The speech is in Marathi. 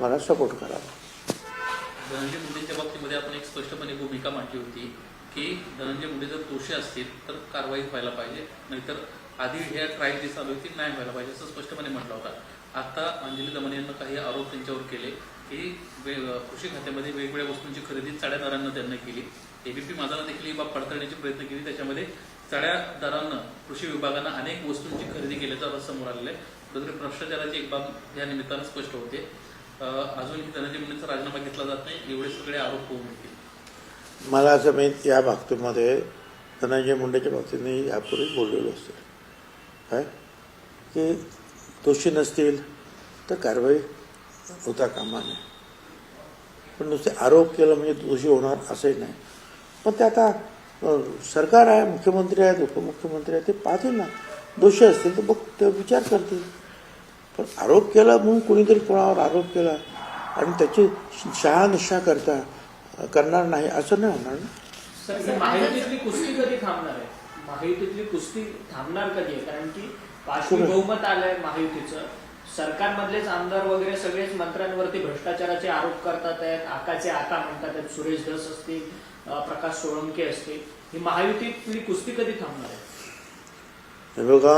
मला सपोर्ट करावा. धनंजय मुंडेंच्या बाबतीमध्ये आपण एक स्पष्टपणे भूमिका मांडली होती की धनंजय मुंडे जर दोषी असतील तर कारवाई व्हायला पाहिजे, नाहीतर आधी ह्या ट्रायल जी चालू होती नाही व्हायला पाहिजे असं स्पष्टपणे म्हटलं होता. आता अंजली दमने यांना काही आरोप त्यांच्यावर केले की कृषी खात्यामध्ये वेगवेगळ्या वस्तूंची खरेदी चढ्या दरांना त्यांनी केली. एबीपी माझाला देखील ही बाब पडताळण्याची प्रयत्न केली. त्याच्यामध्ये चढ्या दरांना कृषी विभागानं अनेक वस्तूंची खरेदी केल्याचं समोर आलेलं आहे. कुठेतरी भ्रष्टाचाराची एक बाब या निमित्तानं स्पष्ट होते. अजूनही धनंजय मुंडेंचा राजीनामा घेतला जात नाही, एवढे सगळे आरोप होऊन येतील. मला असं माहीत या बाबतीमध्ये धनंजय मुंडेच्या बाबतीने यापूर्वी बोललेलो असेल काय की दोषी नसतील तर कारवाई होता कामा नये. पण नुसते आरोप केलं म्हणजे दोषी होणार असंही नाही. पण ते आता सरकार आहे, मुख्यमंत्री आहेत, उपमुख्यमंत्री आहेत, ते पाहतील ना. दोषी असतील तर बघ ते विचार करतील. पण आरोप केला म्हणून कोणीतरी कोणावर आरोप केला आणि त्याची शहानिशा करणार नाही असं नाही होणार ना. सर, महायुतीतली कुस्ती कधी थांबणार आहे? महायुतीतली कुस्ती थांबणार कधी आहे? कारण की पाचवी बहुमत आलंय महायुतीचं. सरकारमधलेच आमदार वगैरे सगळेच मंत्र्यांवरती भ्रष्टाचाराचे आरोप करतात आहेत, आकाचे आका म्हणतात आहेत, सुरेश धस असतील, प्रकाश सोळंके असतील. ही महायुतीतली कुस्ती कधी थांबणार आहे? हे बघा,